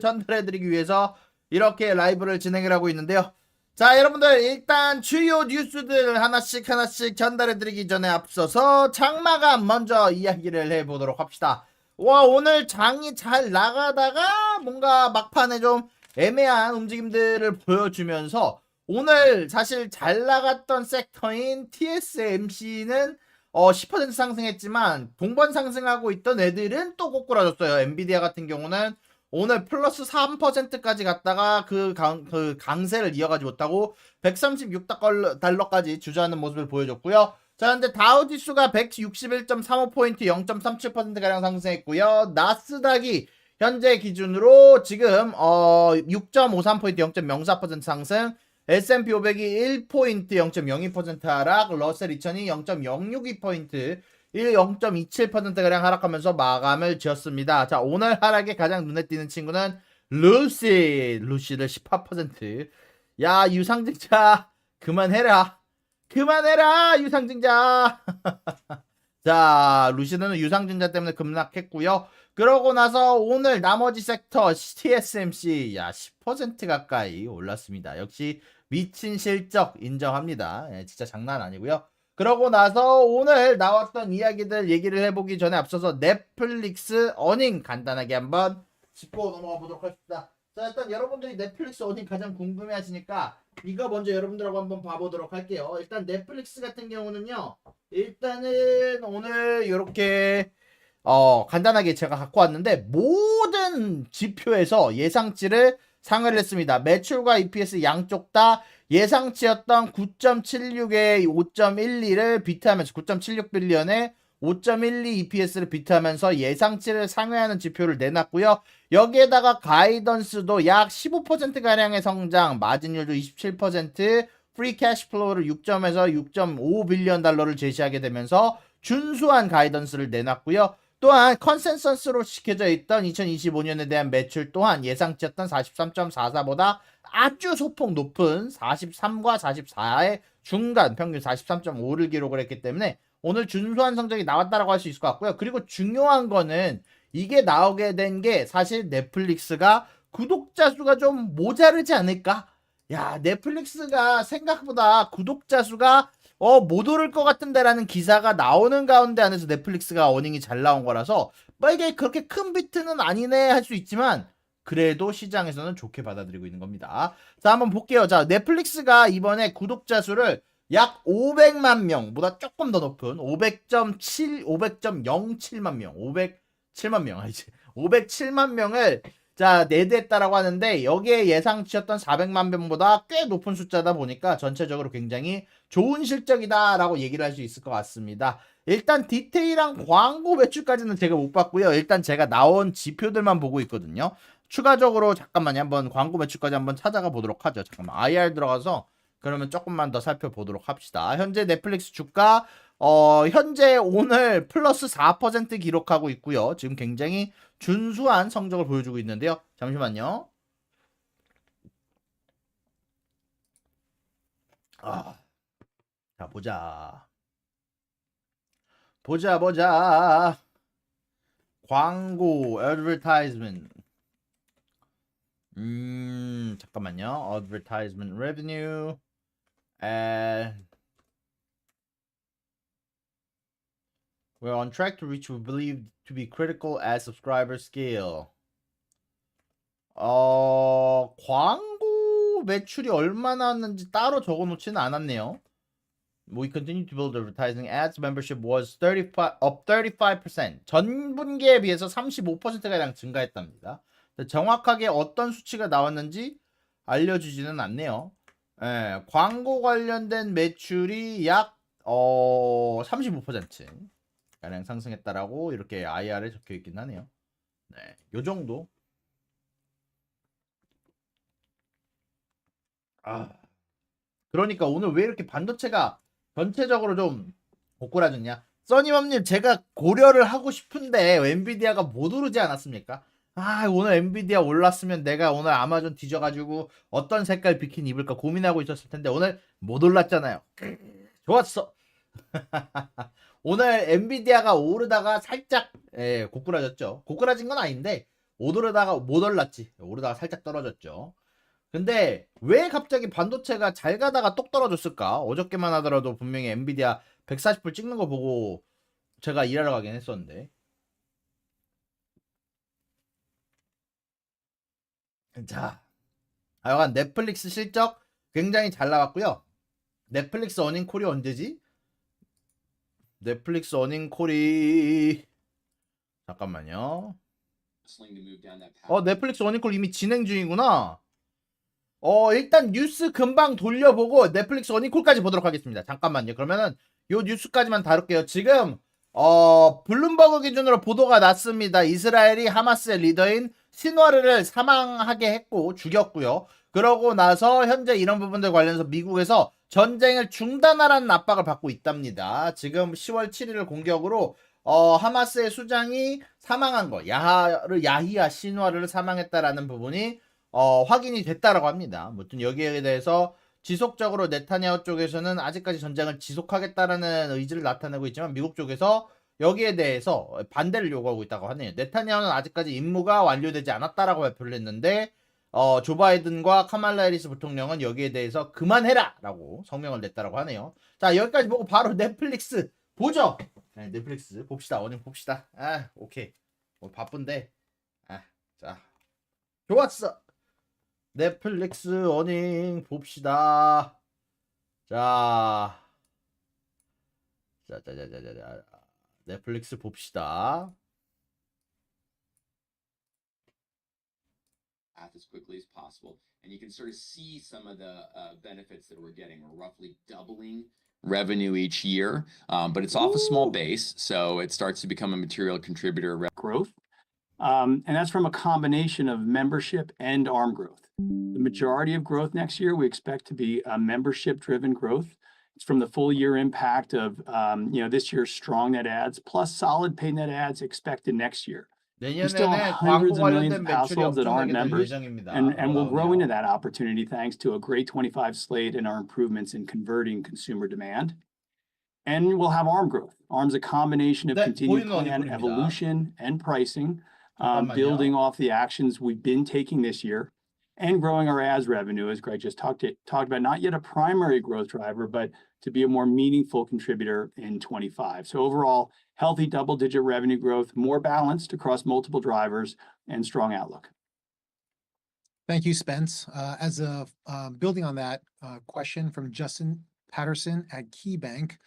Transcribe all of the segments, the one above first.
전달해드리기 위해서 이렇게 라이브를 진행을 하고 있는데요. 자, 여러분들 일단 주요 뉴스들 하나씩 전달해드리기 전에 앞서서 장마감 먼저 이야기를 해보도록 합시다. 와, 오늘 장이 잘 나가다가 뭔가 막판에 좀 애매한 움직임들을 보여주면서 오늘 사실 잘 나갔던 섹터인 TSMC는 10% 상승했지만 동반 상승하고 있던 애들은 또 꼬꾸라졌어요. 엔비디아 같은 경우는 오늘 플러스 3%까지 갔다가 그 강세를 이어가지 못하고 136달러까지 주저하는 모습을 보여줬고요. 자, 근데 다우지수가 161.35포인트 0.37%가량 상승했고요. 나스닥이 현재 기준으로 지금 6.53포인트 0.04% 상승, S&P 500이 1포인트 0.02% 하락, 러셀 2000이 0.062포인트 0.27%가량 하락하면서 마감을 지었습니다. 자, 오늘 하락에 가장 눈에 띄는 친구는 루시드 18%. 야, 유상증자 그만해라 유상증자. 자, 루시드는 유상증자 때문에 급락했고요. 그러고 나서 오늘 나머지 섹터 TSMC 10% 가까이 올랐습니다. 역시 미친 실적 인정합니다. 진짜 장난 아니고요. 그러고 나서 오늘 나왔던 이야기들 얘기를 해보기 전에 앞서서 넷플릭스 어닝 간단하게 한번 짚고 넘어가 보도록 하겠습니다. 자, 일단 여러분들이 넷플릭스 어닝 가장 궁금해 하시니까 이거 먼저 여러분들하고 한번 봐보도록 할게요. 일단 넷플릭스 같은 경우는요, 일단은 오늘 이렇게 간단하게 제가 갖고 왔는데 모든 지표에서 예상치를 상회를 했습니다. 매출과 EPS 양쪽 다 예상치였던 9.76에 5.12를 비트하면서 9.76빌리언에 5.12 EPS를 비트하면서 예상치를 상회하는 지표를 내놨고요. 여기에다가 가이던스도 약 15%가량의 성장, 마진율도 27%, 프리 캐시플로우를 6점에서 6.5빌리언 달러를 제시하게 되면서 준수한 가이던스를 내놨고요. 또한 컨센서스로 지켜져 있던 2025년에 대한 매출 또한 예상치였던 43.44보다 아주 소폭 높은 43과 44의 중간 평균 43.5를 기록을 했기 때문에 오늘 준수한 성적이 나왔다라고 할 수 있을 것 같고요. 그리고 중요한 거는 이게 나오게 된 게 사실 넷플릭스가 구독자 수가 좀 모자르지 않을까? 야, 넷플릭스가 생각보다 구독자 수가 못 오를 것 같은데라는 기사가 나오는 가운데 안에서 넷플릭스가 어닝이 잘 나온 거라서 뭐 이게 그렇게 큰 비트는 아니네 할 수 있지만 그래도 시장에서는 좋게 받아들이고 있는 겁니다. 자, 한번 볼게요. 자, 넷플릭스가 이번에 구독자 수를 약 500만 명보다 조금 더 높은 500.07만 명, 507만 명, 507만 명을 자, 내드했다라고 하는데 여기에 예상치였던 400만 명보다 꽤 높은 숫자다 보니까 전체적으로 굉장히 좋은 실적이다라고 얘기를 할 수 있을 것 같습니다. 일단 디테일한 광고 매출까지는 제가 못 봤고요. 일단 제가 나온 지표들만 보고 있거든요. 추가적으로 잠깐만요. 한번 광고 매출까지 한번 찾아가 보도록 하죠. 잠깐만 IR 들어가서 그러면 조금만 더 살펴보도록 합시다. 현재 넷플릭스 주가 현재 오늘 플러스 4% 기록하고 있고요. 지금 굉장히 준수한 성적을 보여주고 있는데요. 잠시만요. 자, 보자. 광고, advertisement. 잠깐만요. advertisement revenue. We're on track to reach what we believe to be critical as subscriber scale. 광고 매출이 얼마 나왔는지 따로 적어놓지는 않았네요. We continue to build advertising ads. Membership was up 35%. 전분기에 비해서 35%가량 증가했답니다. 정확하게 어떤 수치가 나왔는지 알려주지는 않네요. 광고 관련된 매출이 약 35% 가량 상승했다라고 이렇게 IR에 적혀 있긴 하네요. 네, 요 정도. 그러니까 오늘 왜 이렇게 반도체가 전체적으로 좀 고꾸라졌냐? 써니맘님, 제가 고려를 하고 싶은데 엔비디아가 못 오르지 않았습니까? 오늘 엔비디아 올랐으면 내가 오늘 아마존 뒤져가지고 어떤 색깔 비키니 입을까 고민하고 있었을 텐데 오늘 못 올랐잖아요. 좋았어. 오늘 엔비디아가 오르다가 살짝 고꾸라졌죠. 고꾸라진 건 아닌데 오르다가 못 올랐지. 오르다가 살짝 떨어졌죠. 근데 왜 갑자기 반도체가 잘 가다가 똑 떨어졌을까? 어저께만 하더라도 분명히 엔비디아 140불 찍는 거 보고 제가 일하러 가긴 했었는데. 자, 하여간 넷플릭스 실적 굉장히 잘 나왔고요. 넷플릭스 어닝콜이 언제지? 넷플릭스 어닝콜이 잠깐만요. 넷플릭스 어닝콜 이미 진행 중이구나. 일단 뉴스 금방 돌려보고 넷플릭스 어닝콜까지 보도록 하겠습니다. 잠깐만요. 그러면은 요 뉴스까지만 다룰게요. 지금 블룸버그 기준으로 보도가 났습니다. 이스라엘이 하마스의 리더인 신와르를 사망하게 했고 죽였고요. 그러고 나서 현재 이런 부분들 관련해서 미국에서 전쟁을 중단하라는 압박을 받고 있답니다. 지금 10월 7일 공격으로 하마스의 수장이 사망한 거, 야히야 신와르를 사망했다라는 부분이 확인이 됐다라고 합니다. 아무튼 여기에 대해서 지속적으로 네타냐후 쪽에서는 아직까지 전쟁을 지속하겠다라는 의지를 나타내고 있지만 미국 쪽에서 여기에 대해서 반대를 요구하고 있다고 하네요. 네타냐후는 아직까지 임무가 완료되지 않았다라고 발표를 했는데 조 바이든과 카말라 해리스 부통령은 여기에 대해서 그만해라 라고 성명을 냈다라고 하네요. 자, 여기까지 보고 바로 넷플릭스 보죠. 네, 넷플릭스 봅시다. 오늘 봅시다. 오케이. 바쁜데. 자, 좋았어. 넷플릭스 어닝 봅시다. 자, 넷플릭스 봅시다. As quickly as possible, and you can sort of see some of the benefits that we're getting. We're roughly doubling revenue each year, but it's off a small base, so it starts to become a material contributor. Growth. And that's from a combination of membership and ARM growth. The majority of growth next year we expect to be membership-driven growth. It's from the full year impact of this year's strong net adds plus solid paid net adds expected next year. We still have hundreds of millions of households that aren't members, and we'll grow into that opportunity thanks to a great 25 slate and our improvements in converting consumer demand. And we'll have ARM growth. ARM's a combination of continued plan evolution and pricing, building off the actions we've been taking this year, and growing our ads revenue, as Greg just talked about, not yet a primary growth driver, but to be a more meaningful contributor in 25. So overall, healthy double-digit revenue growth, more balanced across multiple drivers, and strong outlook. Thank you, Spence. As a building on that question from Justin Patterson at KeyBank,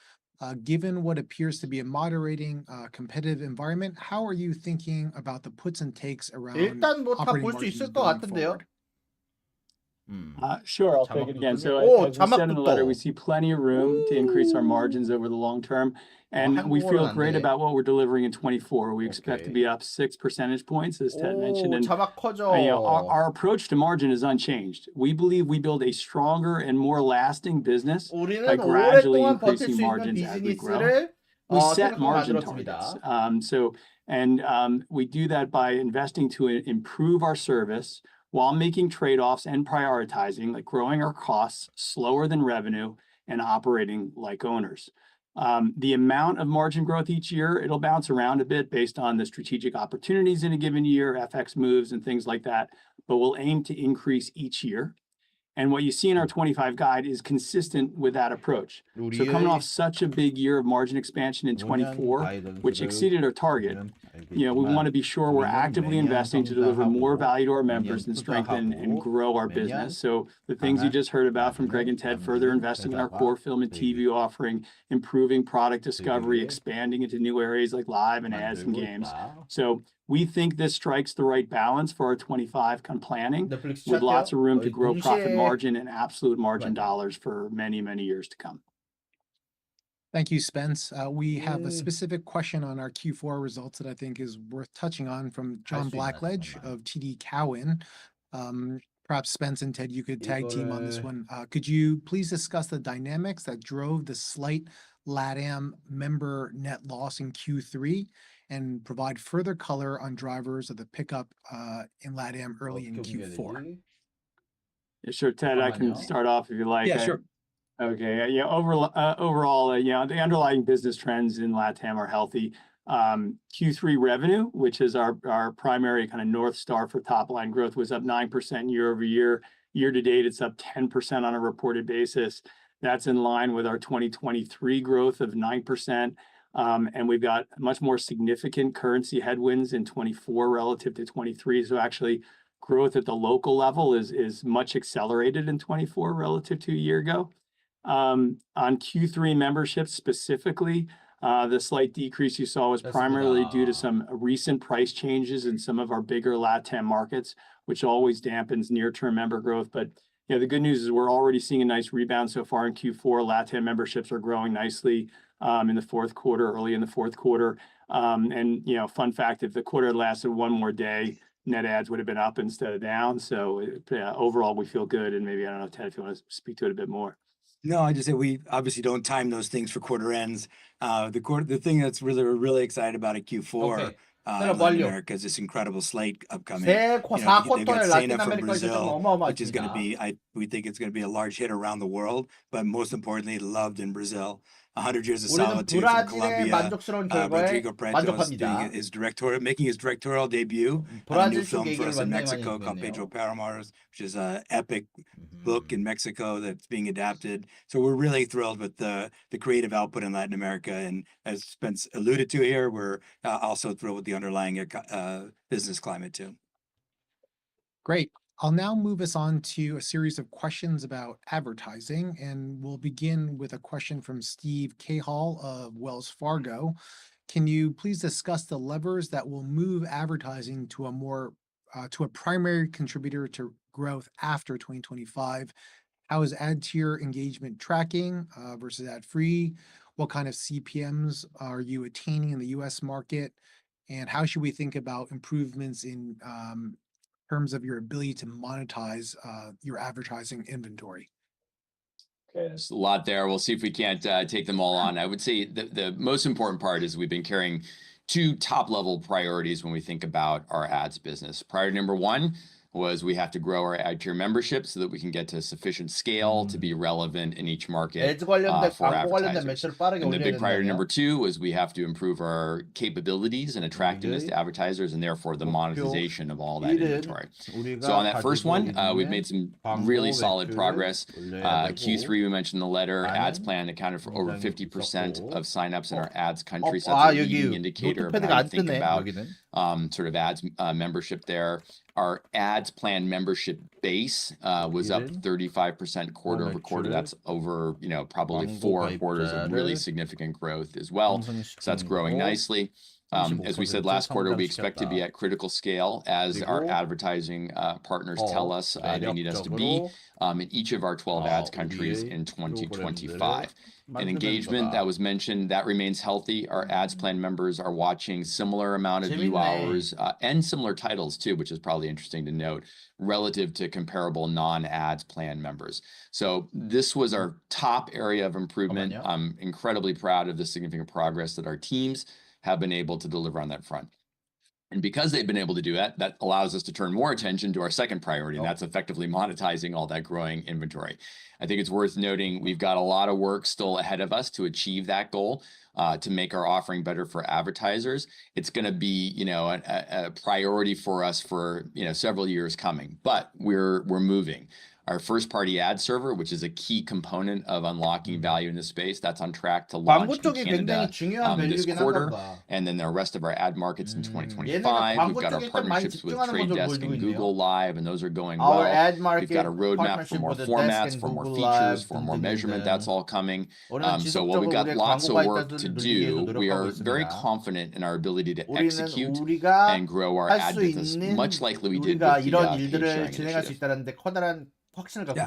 given what appears to be a moderating competitive environment, how are you thinking about the puts and takes around 일단 뭐 다 operating 볼 수 margins 있을 것 going 같은데요. forward? Sure, I'll take it again. So as we said in the letter, we see plenty of room to increase our margins over the long term. And we feel great about what we're delivering in 24. We expect to be up 6 percentage points, as Ted mentioned. And 자막 커져. our approach to margin is unchanged. We believe we build a stronger and more lasting business by 우리는 gradually 오랫동안 버틸 increasing 수 있는 margins as we grow. 비즈니스를 We set 생각하고 margin 만들었습니다. targets. We do that by investing to improve our service while making trade-offs and prioritizing, like growing our costs slower than revenue and operating like owners. The amount of margin growth each year, it'll bounce around a bit based on the strategic opportunities in a given year, FX moves and things like that, but we'll aim to increase each year. And what you see in our 25 guide is consistent with that approach. So coming off such a big year of margin expansion in 24, which exceeded our target, we want to be sure we're actively investing to deliver more value to our members and strengthen and grow our business. So the things you just heard about from Greg and Ted, further investing in our core film and TV offering, improving product discovery, expanding into new areas like live and ads and games. So we think this strikes the right balance for our 25 planning, with lots of room to grow profit margin and absolute margin dollars for many, many years to come. Thank you, Spence. We have a specific question on our Q4 results that I think is worth touching on from John Blackledge of TD Cowen. Perhaps Spence and Ted, you could tag team on this one. Could you please discuss the dynamics that drove the slight LATAM member net loss in Q3 and provide further color on drivers of the pickup in LATAM early in Q4? Yeah, sure, Ted, I can start off if you like. Yeah, sure. Okay. Overall, the underlying business trends in LATAM are healthy. Q3 revenue, which is our primary kind of North Star for top line growth, was up 9% year over year. Year to date, it's up 10% on a reported basis. That's in line with our 2023 growth of 9%. And we've got much more significant currency headwinds in 24 relative to 23. So actually, growth at the local level is much accelerated in 24 relative to a year ago. On Q3 memberships specifically, the slight decrease you saw was primarily due to some recent price changes in some of our bigger LATAM markets, which always dampens near-term member growth. But yeah, the good news is we're already seeing a nice rebound so far in Q4. LATAM memberships are growing nicely in the fourth quarter, early in the fourth quarter. And fun fact, if the quarter had lasted one more day, net ads would have been up instead of down. So overall, we feel good. And maybe, I don't know, Ted, if you want to speak to it a bit more. No, I just say we obviously don't time those things for quarter ends. The thing that's we're really excited about at Q4 Okay. in Latin America is this incredible slate upcoming. They've got 4쿼터에 Sena 라틴 from 아메리카 시장 Brazil, which is going to 어마어마하십니다. be, we think it's going to be a large hit around the world, but most importantly, loved in Brazil. 100 Years of 우리는 Solitude from 브라질의 Colombia. 만족스러운 결과에 Rodrigo Prieto is 만족합니다. making his directorial debut on a new 브라질 쪽 film for 얘기를 us in 굉장히 많이 Mexico 듣고 called Pedro 있네요. Páramos, which is an epic book in Mexico that's being adapted. So we're really thrilled with the creative output in Latin America. And as Spence alluded to here, we're also thrilled with the underlying business climate too. Great. I'll now move us on to a series of questions about advertising, and we'll begin with a question from Steve Cahall of Wells Fargo. Can you please discuss the levers that will move advertising to a primary contributor to growth after 2025? How is ad tier engagement tracking versus ad free? What kind of CPMs are you attaining in the US market? And how should we think about improvements in terms of your ability to monetize your advertising inventory? Okay, there's a lot there. We'll see if we can't take them all on. I would say the most important part is we've been carrying two top level priorities when we think about our ads business. Priority number one was we have to grow our ad tier membership so that we can get to sufficient scale to be relevant in each market 에드 for 관련된 광고 관련된 advertisers. 매출을 빠르게 And the 올려야 big priority number 된다면 two was we have to improve our capabilities and attractiveness to advertisers and therefore the monetization of all that inventory. So on that first one, we've made some really solid progress. Q3, we mentioned the letter, ads plan accounted for over 50% of signups in our ads countries. That's a leading indicator of how to think about sort of ads membership there. Our ads plan membership base was up 35% quarter over quarter. That's over, probably 4 quarters of really significant growth as well. So that's growing nicely. As we said last quarter, we expect to be at critical scale as our advertising partners tell us they need us to be in each of our 12 ads countries in 2025. And engagement that was mentioned, that remains healthy. Our ads plan members are watching similar amount of view hours and similar titles too, which is probably interesting to note relative to comparable non-ads plan members. So this was our top area of improvement. I'm incredibly proud of the significant progress that our teams have been able to deliver on that front. And because they've been able to do that, that allows us to turn more attention to our second priority, and that's effectively monetizing all that growing inventory. I think it's worth noting we've got a lot of work still ahead of us to achieve that goal, to make our offering better for advertisers. It's going to be, a priority for us for, several years coming, but we're moving. Our first-party ad server, which is a key component of unlocking value in this space, that's on track to launch in Canada this quarter, and then the rest of our ad markets in 2025. We've got our partnerships with Trade Desk and Google Live, and those are going well. We've got a roadmap for more formats, for more features, for more measurement. That's all coming. So while we've got lots of work to do, we are very confident in our ability to execute and grow our ad business, much like we did with the paid sharing initiative.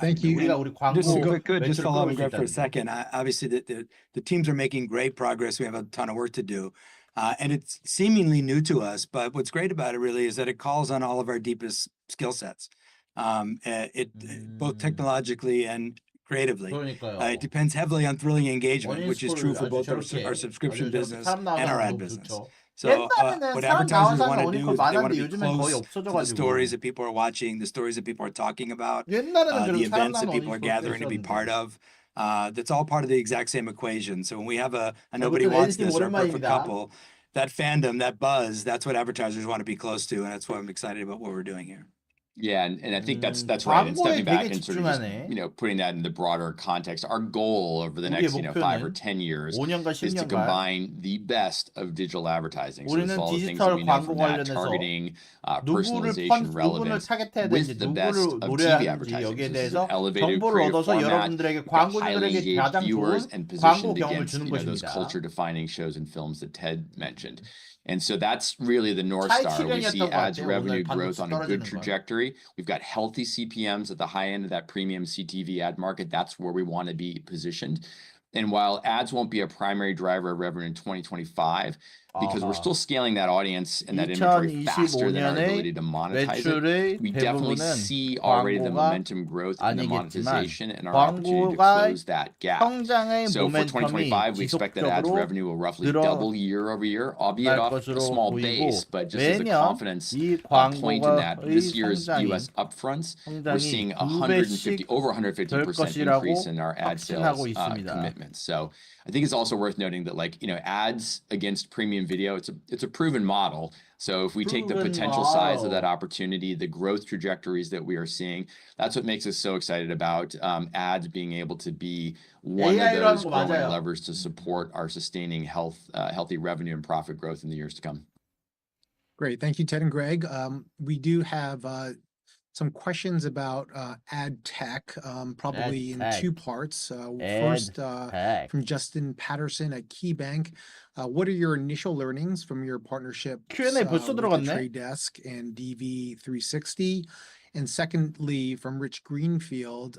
Thank you. Just follow up on Greg for a second. Obviously, the teams are making great progress. We have a ton of work to do. And it's seemingly new to us, but what's great about it really is that it calls on all of our deepest skill sets, both technologically and creatively. It depends heavily on thrilling engagement, which is true for both our subscription business and our ad business. So what advertisers want to do is they want to be close to the stories that people are watching, the stories that people are talking about, the events that people are gathering to be part of. That's all part of the exact same equation. So when we have a Nobody Wants This or a Perfect Couple, that fandom, that buzz, that's what advertisers want to be close to, and that's why I'm excited about what we're doing here. Yeah, and I think that's right. And 광고에 stepping back 되게 and sort of just, 집중하네. putting that in the broader context, our goal over the 우리의 next 5 or 목표는 10 years 5년간 is to 10년간 combine the best of digital advertising. So it's 우리는 all the things that 디지털 we know 광고 from that 관련해서 targeting, 누구를 personalization, 누구를 relevance, 타겟해야 with 되는지 the best 누구를 of 노려야 TV 하는지 advertising. 여기에 So this is an 대해서 elevated 정보를 creative 얻어서 format, 여러분들에게 highly 광고주들에게 engaged 가장 viewers, 좋은 and 광고 positioned 경험을 against, 주는 those 것입니다. culture-defining shows and films that Ted mentioned. And so that's really the North 차이 Star. We see 7년이었던 것 ads 같아요. revenue 오늘 growth 반드시 on a good 떨어지는 건. trajectory. We've got healthy CPMs at the high end of that premium CTV ad market. That's where we want to be positioned. And while ads won't be a primary driver of revenue in 2025, because we're still scaling that audience and that inventory faster than our ability to monetize it, we definitely see already the momentum growth in the monetization and our opportunity to close that gap. 성장의 So for 모멘텀이 2025, we expect that ads 지속적으로 revenue will roughly double year over year, albeit off a 것으로 small 보이고 base, but just as a 매년 confidence 이 point in that, this 광고의 year's 성장이 US upfronts, we're seeing 성장이 over 2배씩 150% 될 것이라고 increase in our ad sales 확신하고 있습니다. commitments. So I think it's also worth noting that, like, ads against premium video, it's a proven model. So if we take the potential size of that opportunity, the growth trajectories that we are seeing, that's what makes us so excited about ads being able to be one of those growing levers to support our sustaining healthy revenue and profit growth in the years to come. Great. Thank you, Ted and Greg. We do have some questions about Adtech, probably in Adtech. 2 parts. First, Adtech. from Justin Patterson at KeyBank. What are your initial learnings from your partnership Q&A 벌써 with the 들어갔네? Trade Desk and DV360? And secondly, from Rich Greenfield,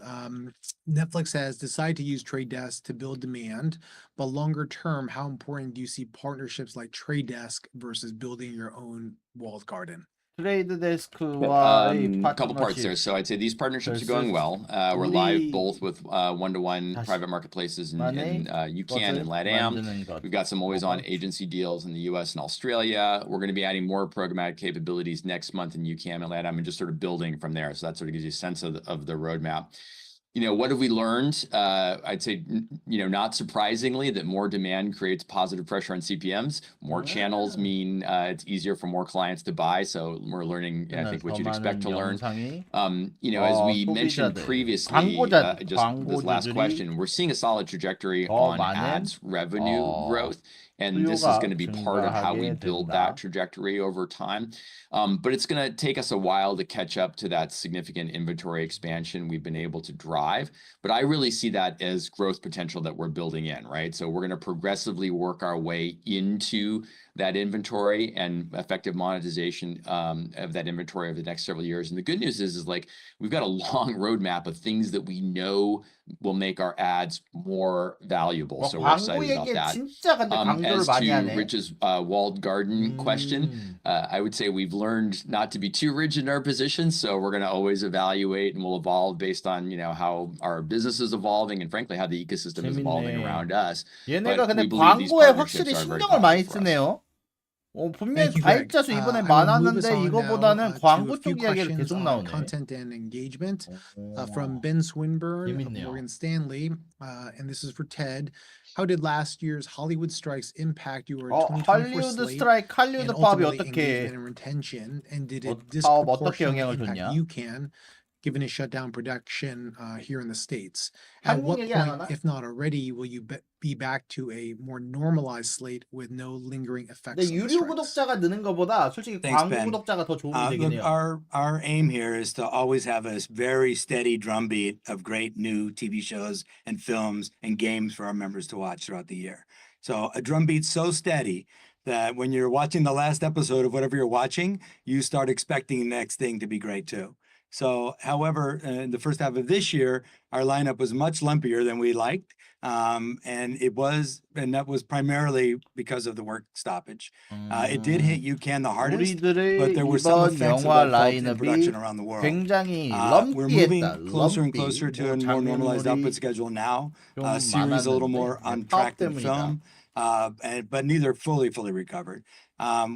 Netflix has decided to use Trade Desk to build demand, but longer term, how important do you see partnerships like Trade Desk versus building your own walled garden? 트레이드 데스크와의 A couple parts there. 파트너십. So I'd say these partnerships are going well. We're 우리 live both with one-to-one 다시 private marketplaces in 만의 UCAN and 것을 LATAM. 만드는 것. We've got some always-on agency deals in the US and Australia. We're going to be adding more programmatic capabilities next month in UCAN and LATAM and just sort of building from there. So that sort of gives you a sense of the roadmap. What have we learned? I'd say, not surprisingly, that more demand creates positive pressure on CPMs. More channels mean it's easier for more clients to buy. So we're learning, I think, what you'd expect to learn. As we mentioned previously, just this last question, we're seeing a solid trajectory on ads revenue growth. And this is going to be part of how we build that trajectory over time. But it's going to take us a while to catch up to that significant inventory expansion we've been able to drive. But I really see that as growth potential that we're building in, right? So we're going to progressively work our way into that inventory and effective monetization of that inventory over the next several years. And the good news is like we've got a long roadmap of things that we know will make our ads more valuable. So we're excited about that. As to Rich's walled garden question, I would say we've learned not to be too rigid in our positions. So we're going to always evaluate and we'll evolve based on, how our business is evolving and frankly, how the ecosystem is evolving around us. 얘네가 But 근데 we believe these 광고에 partnerships 확실히 are very 신경을 많이 powerful for us. 쓰네요. 분명히 Thank you, Greg. 가입자 수 이번에 I will move us 많았는데 on 이거보다는 now, to 광고 a few 쪽 이야기가 questions 계속 on 나오네. content and engagement from Ben Swinburne of 재밌네요. Morgan Stanley, and this is for Ted. How did last year's Hollywood strikes impact your 2024 할리우드 slate 스트라이크, 할리우드 and 파업이 ultimately 어떻게 engagement and retention? And did it 파업 어떻게 disproportionately 영향을 impact 줬냐? UCAN, given it shut down production here in the States? At what 한국 얘기 안 point, 하나? if not already, will you be back to a more normalized slate with no lingering effects 근데 of the 유료 strikes? 구독자가 느는 것보다 솔직히 Thanks, 광고 Ben. 구독자가 더 좋은 얘기긴 Look, 해요. our aim here is to always have a very steady drumbeat of great new TV shows and films and games for our members to watch throughout the year. So a drumbeat so steady that when you're watching the last episode of whatever you're watching, you start expecting the next thing to be great too. So, however, in the first half of this year, our lineup was much lumpier than we liked. And that was primarily because of the work stoppage. It did hit UCAN the hardest, 우리들의 but there were some 이번 effects of 영화 that felt in 라인업이 production around the world. 굉장히 We're moving 럼피했다. closer and 럼피. closer to 뭐 a more normalized output 장면물이 schedule now. 좀 Series a little more 많았는데 on 파업 track than 때문이다. film, but neither fully recovered.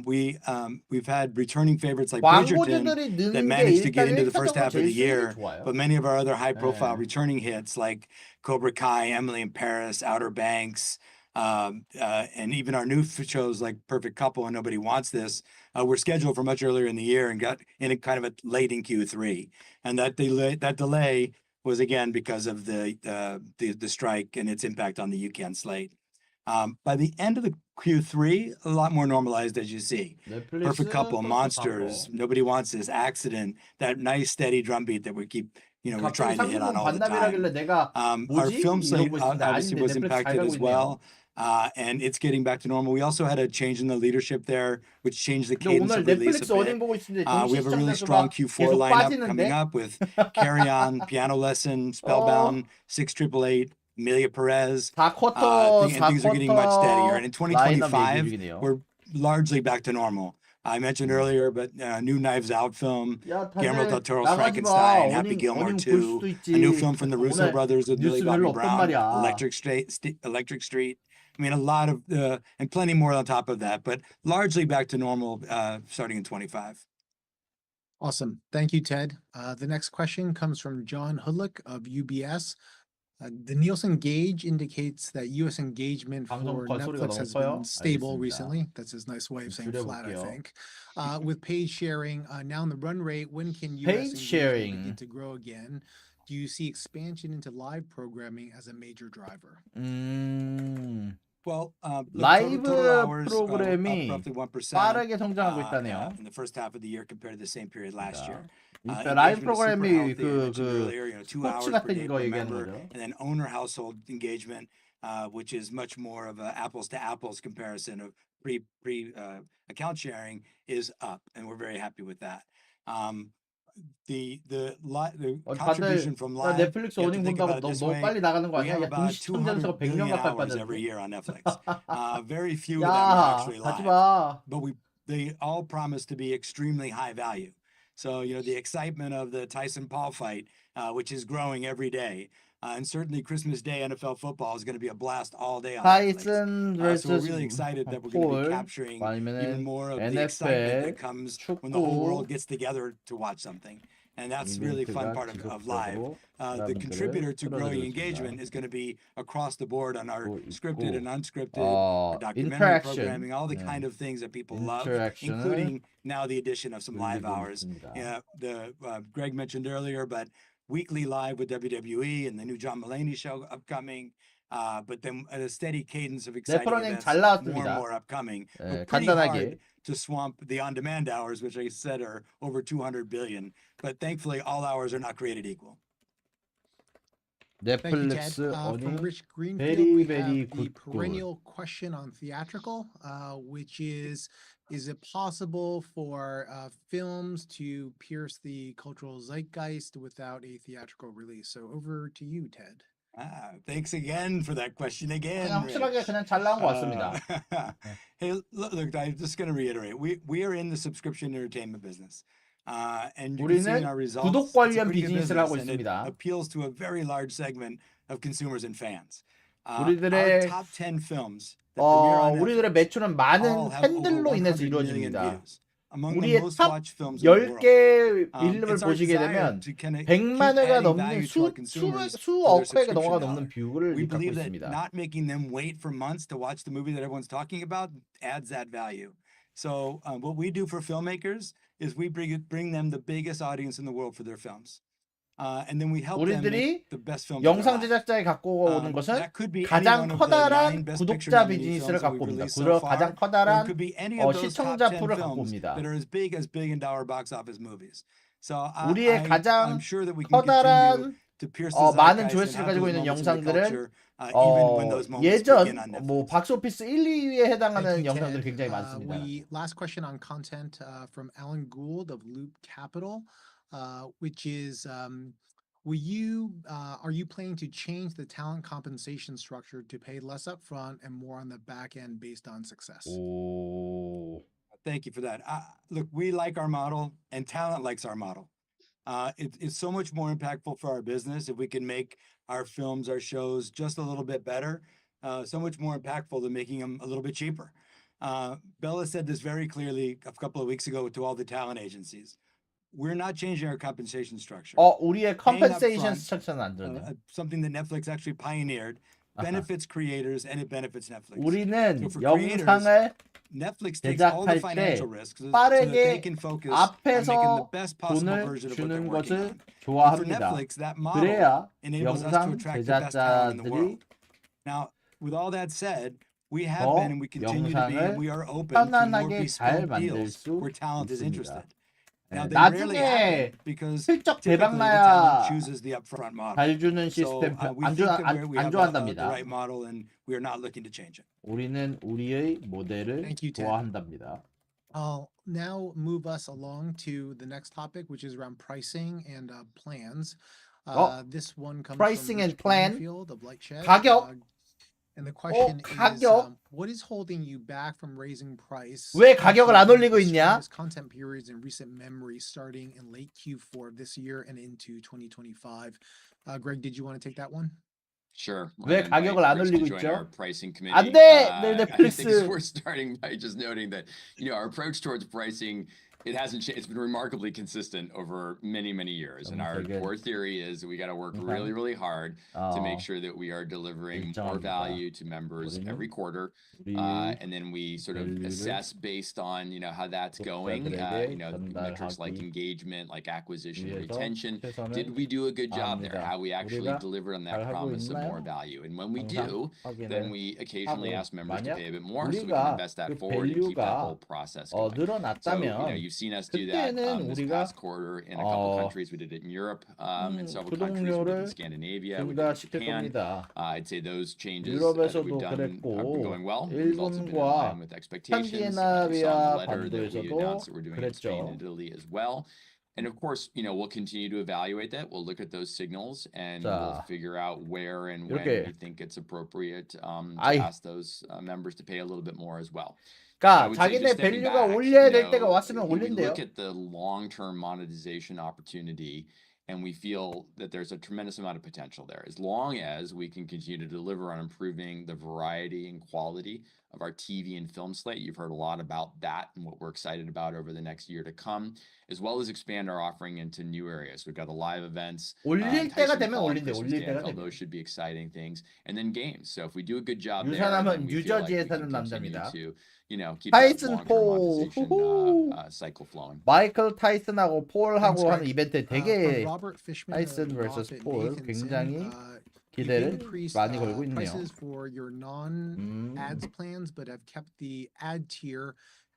We've had returning favorites like Bridgerton 광고주들이 that 느는 게 managed to 일단 get into the first 1차적으로 half of 제일 the 수익이 year, 좋아요. but many of our other high-profile 네. returning hits like Cobra Kai, Emily in Paris, Outer Banks, And even our new shows like Perfect Couple and Nobody Wants This were scheduled for much earlier in the year and got in a kind of a late in Q3. And that delay was again because of the strike and its impact on the UCAN slate. By the end of the Q3, a lot more normalized, as you see. Perfect Couple, Monsters, Nobody Wants This, Accident, that nice steady drumbeat that we keep, we're trying to hit on all the time. Our film slate obviously was impacted as well. And it's getting back to normal. We also had a change in the leadership there, which changed the cadence of release a bit. We have a really strong Q4 lineup coming up with Carry On, Piano Lesson, Spellbound, 6888, Amelia Perez. Things are getting much steadier. And in 2025, we're largely back to normal. I mentioned earlier, but new Knives Out film, Guillermo del Toro's Frankenstein, Happy Gilmore 2, a new film from the Russo brothers with Millie Bobby Brown, Electric Street. I mean, a lot of, and plenty more on top of that, but largely back to normal starting in 25. Awesome. Thank you, Ted. The next question comes from John Hoodlick of UBS. The Nielsen gauge indicates that U.S. engagement for Netflix has been stable recently. That's his nice way of saying flat, I think. With paid sharing now in the run rate, when can U.S. engagement begin to grow again? Do you see expansion into live programming as a major driver? Well, 라이브 total hours 프로그램이 up roughly 1% 빠르게 성장하고 있다네요. in the first half of the year compared to the same period last year. 라이브 프로그램이 그 스포츠 같은 거 얘기하는 거죠. And then owner household engagement, which is much more of a apples to apples comparison of pre account sharing, is up, and we're very happy with that. The contribution from live, 넷플릭스 어닝 본다고 너무 빨리 나가는 거 아니야? 야, 동시청 점수가 100명 가까이 빠졌는데. every year on Netflix. Very few of them are actually live. But they all promise to be extremely high value. So, the excitement of the Tyson Paul fight, which is growing every day. And certainly Christmas Day NFL football is going to be a blast all day on Tyson Netflix. So we're really excited that we're going to be capturing even more of the excitement that comes when the whole world gets together to watch something. And that's really fun part of live. The contributor to growing engagement is going to be across the board on our scripted and unscripted, our documentary programming, all the kind of things that people love, including now the addition of some live hours. Greg mentioned earlier, but weekly live with WWE and the new John Mulaney show upcoming. But then a steady cadence of exciting events, more and more upcoming. Pretty hard to swamp the on-demand hours, which I said are over 200 billion. But thankfully, all hours are not created equal. 넷플릭스 from Rich Greenfield, we have the perennial question on theatrical, which is it possible for films to pierce the cultural zeitgeist without a theatrical release? So over to you, Ted. Thanks again for that question again. 확실하게 그냥 잘 나온 것 같습니다. Hey, look, I'm just going to reiterate. We are in the subscription entertainment business. And you can see in our results, 구독 관련 비즈니스를 하고 and it 있습니다. appeals to a very large segment of consumers and fans. 우리들의 our top 10 films that premiere on 우리들의 매출은 all 많은 have over 팬들로 인해서 100 million 이루어집니다. views. Among the 우리의 most 탑 watched films in the world. 10개 필름을 It's our 보시게 desire 되면 to kind of 100만 keep 회가 adding 넘는 value to our consumers 수억 for their 회가 넘어가 subscription 넘는 dollar. 뷰를 We 갖고 believe that 있습니다. not making them wait for months to watch the movie that everyone's talking about adds that value. So what we do for filmmakers is we bring them the biggest audience in the world for their films. And then we help them make the best films. 영상 제작자에 갖고 오는 것은 가장 커다란 구독자 비즈니스를 갖고 옵니다. 가장 커다란 시청자 풀을 갖고 옵니다. 우리의 가장 커다란 많은 조회수를 가지고 있는 영상들은 예전 박스오피스 1, 2위에 해당하는 영상들이 굉장히 많습니다. Last question on content from Alan Gould of Loop Capital, which is are you planning to change the talent compensation structure to pay less upfront and more on the back end based on success? Thank you for that. Look, we like our model and talent likes our model. It's so much more impactful for our business if we can make our films, our shows just a little bit better. So much more impactful than making them a little bit cheaper. Bella said this very clearly a couple of weeks ago to all the talent agencies. We're not changing our compensation structure. 우리의 compensation structure는 안 들었네요. Something that Netflix actually pioneered benefits creators and it benefits Netflix. 우리는 So for creators, 영상을 Netflix takes all the 제작할 때 financial risks so that they 빠르게 can focus on making the 앞에서 best possible 돈을 version of what they're 주는 working 것을 on. And for 좋아합니다. Netflix, that model 그래야 enables us to 영상 attract the best talent in the 제작자들이 world. Now, with all that said, we have 더 been and we continue to be, and 영상을 we are open to more 편안하게 잘 bespoke 만들 deals 수 where talent is 있습니다. interested. Now, 네, they rarely 나중에 happen because 실적 typically 대박 the talent 나야 chooses the upfront model. 잘 주는 So 시스템 we 안 think that we 안 have the 좋아한답니다. right model and we are not looking to change it. 우리는 우리의 모델을 Thank you, Ted. 좋아한답니다. I'll now move us along to the next topic, which is around pricing and plans. This one comes pricing from and Rich plan. Greenfield of Lightshed. 가격. And the question is, 가격. what is holding you back from raising price? 왜 가격을 안 올리고 The 있냐? strongest content periods in recent memory, starting in late Q4 of this year and into 2025. Greg, did you want to take that one? Sure. 왜 And 가격을 안 Chris to 올리고 join 있죠? our pricing committee. 안 돼! I 넷플릭스. think it's worth starting by just noting that, our approach towards pricing, it hasn't changed. It's been remarkably consistent over many, many years. And our core theory is we got to work really, really hard to make sure that we are delivering more value to members every quarter. And then we sort of assess based on, how that's going, metrics like engagement, like acquisition, retention. Did we do a good job there? Have we actually delivered on that promise of more value? And when we do, then we occasionally ask members to pay a bit more so we can invest that forward and keep that whole process going. So, 늘어났다면 you've seen us do that this past quarter in a couple countries. We did it in Europe in several countries. We did it in Scandinavia. We did it in Japan. I'd say those changes that we've done have been going well. Results have been in line with expectations. You saw in the letter that we announced that we're doing in Spain and Italy as well. And of course, we'll continue to evaluate that. We'll look at those signals and we'll figure out where and when we think it's appropriate to ask those members to pay a little bit more as well. 그러니까 자기네 밸류가 올려야 될 때가 왔으면 We 올린대요. look at the long-term monetization opportunity and we feel that there's a tremendous amount of potential there as long as we can continue to deliver on improving the variety and quality of our TV and film slate. You've heard a lot about that and what we're excited about over the next year to come, as well as expand our offering into new areas. We've got the live events. 올릴 때가 되면 올린대. 올릴 때가 되면. Those should be exciting things. And then games. So if we do a good job there, 유산하면 then we feel like we 유저지에 can 사는 continue 남자입니다. to, keep that 타이슨 long-term 폴. monetization cycle flowing. 마이클 타이슨하고 폴하고 하는 이벤트 되게 Robert Fishman 타이슨 of vs Moffett 폴 Nathanson, 굉장히 you've 기대를 increased, 많이 걸고 있네요. prices for your non-ads plans, but have kept the ad tier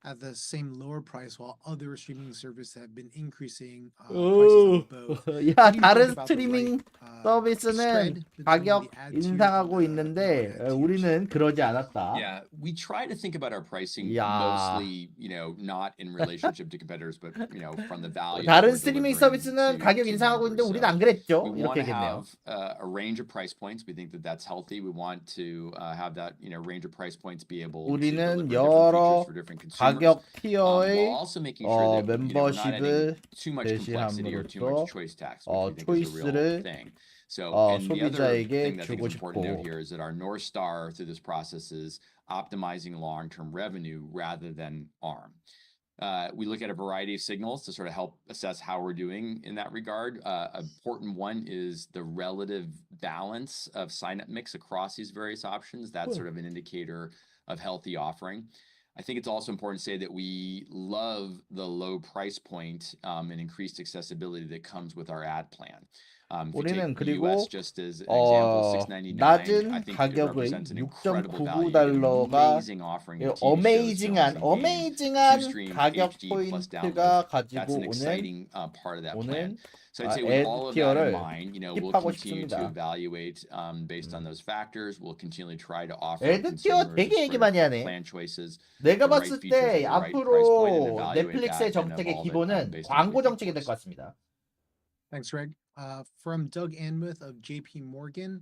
at the same lower price, while other streaming services have been increasing prices on both. 야, What do you 다른 think about the 스트리밍 right, 서비스는 spread between 가격 the ad tiers 인상하고 and the 있는데 non-ad tiers? 우리는 그러지 않았다. Yeah, we try to think about our pricing 야. mostly, not in relationship to competitors, but from the value. 다른 스트리밍 서비스는 가격 인상하고 있는데 우리는 안 그랬죠. We want 이렇게 to 얘기했네요. have a range of price points. We think that that's healthy. We want to have that range of price points be able to 우리는 deliver different 여러 features for different consumers. 가격 While 티어의 also making sure that we're not adding 멤버십을 too much complexity or too 대시함으로써 much choice tax, which we think is a real 초이스를 thing. So, and the other 소비자에게 thing that I think 주고 is important to note 싶고 here is that our North Star through this process is optimizing long-term revenue rather than ARM. We look at a variety of signals to sort of help assess how we're doing in that regard. Important one is the relative balance of sign-up mix across these various options. That's sort of an indicator of healthy offering. I think it's also important to say that we love the low price point and increased accessibility that comes with our ad plan. If you 우리는 take the 그리고 US just as an example, $6.99, I 낮은 think it 가격의 represents an incredible value, $6.99가 amazing offering of TV shows, films, and games, 어메이징한 two-stream 가격 HD plus 포인트가 downloads. 가지고 That's an 오는 exciting part of that plan. 오는 So I'd say with all of that 티어를 in mind, we'll 킵하고 continue to 싶습니다. evaluate based on those factors. We'll continually try to offer 에드 티어 consumers 되게 얘기 많이 하네. plan choices. 내가 the right 봤을 features 때 at the right price point and 앞으로 evaluate 넷플릭스의 that and 정책의 evolve it, 기본은 based on 광고 what we 정책이 think 될 것 works. 같습니다. Thanks, Greg. From Doug Anmuth of JP Morgan.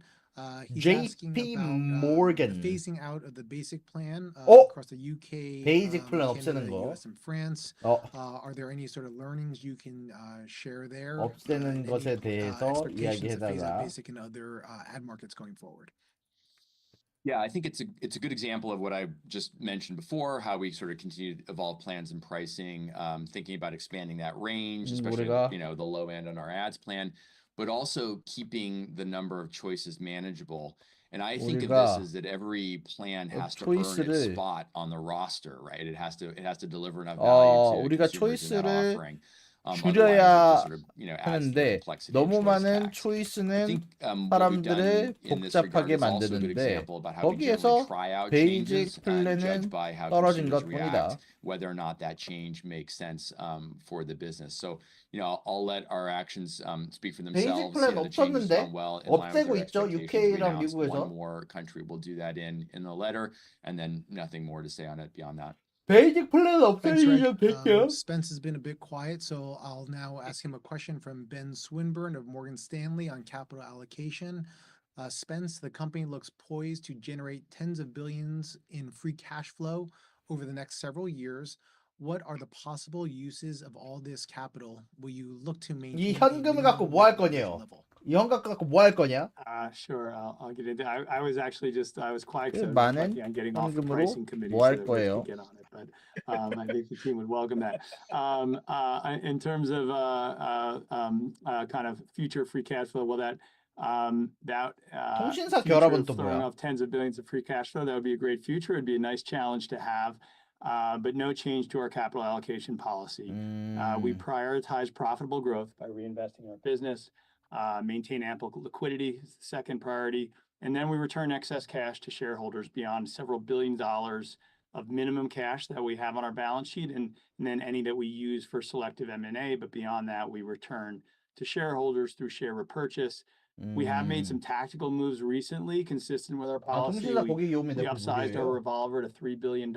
He's JP asking about Morgan. the phasing out of the basic plan 어? across the UK, 베이직 플랜 Canada, 없애는 거. US, and France. 어, Are there any sort of learnings you can share there? 없애는 and 것에 any, 대해서 expectations to phase out 이야기해달라. basic and other ad markets going forward? Yeah, I think it's a good example of what I just mentioned before, how we sort of continue to evolve plans and pricing, thinking about expanding that range, especially 우리가 the low end on our ads plan, but also keeping the number of choices manageable. And I think of 우리가 this as that every plan has to earn its 초이스를 spot on the roster, right? It has to deliver enough value to 우리가 consumers in that 초이스를 offering. Otherwise, it 줄여야 just sort of, adds to the 하는데 complexity of 너무 choice 많은 tax. I 초이스는 think what we've 사람들을 done in this regard 복잡하게 is also a good 만드는데 example about how we generally 거기에서 try out 베이직 changes and 플랜은 judge by how 떨어진 consumers react, 것뿐이다. whether or not that change makes sense for the business. So, I'll let our actions speak for 베이직 themselves. 플랜 The change has 없었는데 gone well in line with 없애고 our 있죠. expectations. We UK랑 announced one 미국에서. more country will do that in the letter, and then nothing more to say on it beyond that. 베이직 플랜 Thanks, Rick. 없애주시면 될게요. Spence has been a bit quiet, so I'll now ask him a question from Ben Swinburne of Morgan Stanley on capital allocation. Spence, the company looks poised to generate tens of billions in free cash flow over the next several years. What are the possible uses of all this capital? Will you look to maintain 이 현금을 갖고 뭐 할 거냐요? 이 현금 갖고 뭐 할 거냐? Sure, I'll get into. I was actually I was quiet because I was 많은 reflecting on getting off the 현금으로 pricing committee 뭐 so 할 that Rick 거예요? could get on it. But I think the team would welcome that. In terms of kind of future free cash flow, well, 통신사 future 결합은 of 또 throwing 뭐야? off tens of billions of free cash flow, that would be a great future. It'd be a nice challenge to have. But no change to our capital allocation policy. We prioritize profitable growth by reinvesting in our business, maintain ample liquidity, second priority, and then we return excess cash to shareholders beyond several $billion of minimum cash that we have on our balance sheet, and then any that we use for selective M&A. But beyond that, we return to shareholders through share repurchase. We have made some tactical moves recently, consistent with our policy. 통신사 고객이 오면 We 내가 upsized our 무료예요. revolver to $3 billion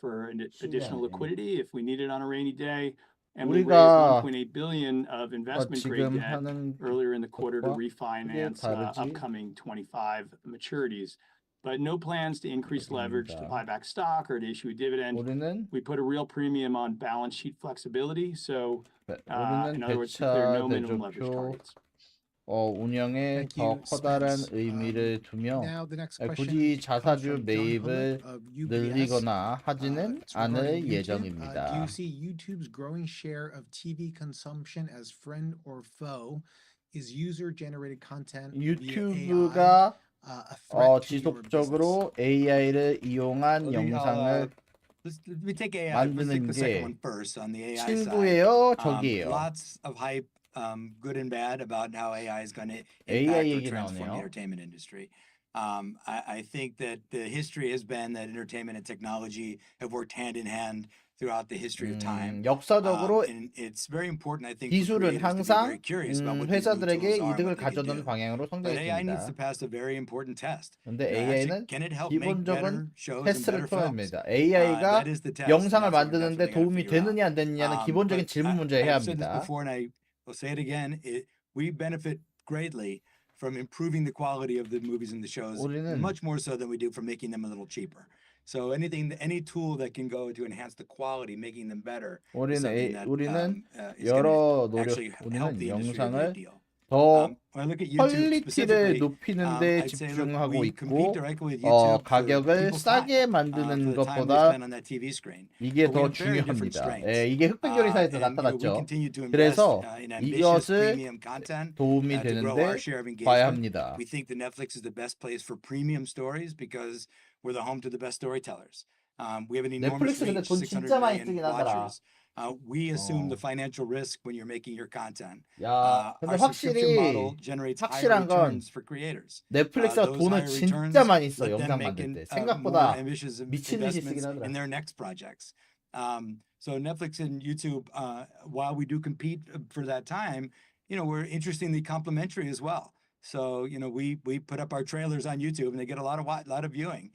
for additional 신기하네. liquidity if we need it on a rainy day. And we raised 우리가 1.8 billion of investment grade 지금 debt 하는 earlier in the quarter to 것과 refinance 다르지? upcoming 25 maturities. But no plans to increase leverage to buy back stock or to issue a dividend. 우리는 We put a real premium on balance sheet flexibility. So 우리는 in other words, there are no minimum leverage 대차 targets. 운영에 Thank 더 you, 커다란 Spence. 의미를 두며 Now the next question 굳이 comes 자사주 from John 매입을 Homewood of UBS. 늘리거나 하지는 It's regarding 않을 YouTube. Do 예정입니다. you see YouTube's growing share of TV consumption as friend or foe? Is user-generated content via 유튜브가 AI a threat to your business? 지속적으로 AI를 이용한 영상을 Let me take AI. Let's take 만드는 the second 게 one first on the AI side. 친구예요, 적이에요? Lots of hype, good and bad, about how AI is going to AI impact or 얘기 transform the 나오네요. entertainment industry. I think that the history has been that entertainment and technology have worked hand in hand throughout the history of time. 역사적으로 And it's very important, I think, for 기술은 creators to be 항상 very curious about what these new 회사들에게 tools are and 이득을 what they can 가져다는 do. 방향으로 But AI needs to 성장했습니다. pass a very important test. 근데 Actually, AI는 can it help make better 기본적인 shows and 테스트를 better films? 통합니다. AI가 That is the test. and 영상을 that's what we're 만드는데 definitely gonna 도움이 figure out. 되느냐 안 되느냐는 기본적인 But 질문 문제 해야 I've said this 합니다. before, and I will say it again. We benefit greatly from improving the quality of the movies and the shows, 우리는 much more so than we do from making them a little cheaper. So any tool that can go to enhance the quality, making them better, is something that 우리는 is going 여러 to actually help 우리는 the industry a 영상을 great deal. 더 When I look at YouTube 퀄리티를 specifically, 높이는 데 I'd say, look, 집중하고 we compete 있고 directly with YouTube for 가격을 people's 싸게 time, for 만드는 the time they 것보다 spend on that TV screen. 이게 But we 더 have very different 중요합니다. strengths. 예, 이게 흑백요리사에서 And we 나타났죠. continue to invest 그래서 in ambitious 이것을 premium content 도움이 to grow our 되는데 share of 봐야 engagement. 합니다. We think that Netflix is the best place for premium stories because we're the home to the best storytellers. We have an enormous 넷플릭스 근데 reach, 돈 600 진짜 많이 million 쓰긴 하더라. watchers. We assume the financial risk when you're making your content. 야, 근데 Our subscription model 확실히 generates higher 확실한 건 returns for creators. 넷플릭스가 Those 돈을 higher 진짜 returns 많이 써. let them 영상 make 만들 때 more 생각보다 ambitious 미친 듯이 쓰긴 investments 하더라. in their next projects. So Netflix and YouTube, while we do compete for that time, we're interestingly complementary as well. So we put up our trailers on YouTube and they get a lot of viewing.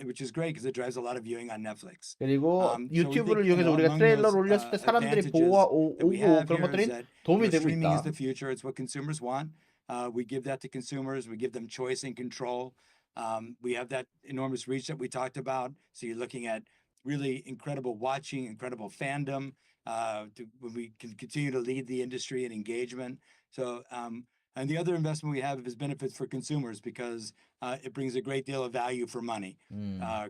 Which is great because it drives a lot of viewing on Netflix. 그리고 So we 유튜브를 think, 이용해서 우리가 among 트레일러를 those 올렸을 때 사람들이 advantages 오고 that we have 그런 here is 것들이 that 도움이 되고 streaming is 있다. the future. It's what consumers want. We give that to consumers. We give them choice and control. We have that enormous reach that we talked about. So you're looking at really incredible watching, incredible fandom. When we can continue to lead the industry in engagement. So and the other investment we have is benefits for consumers because it brings a great deal of value for money.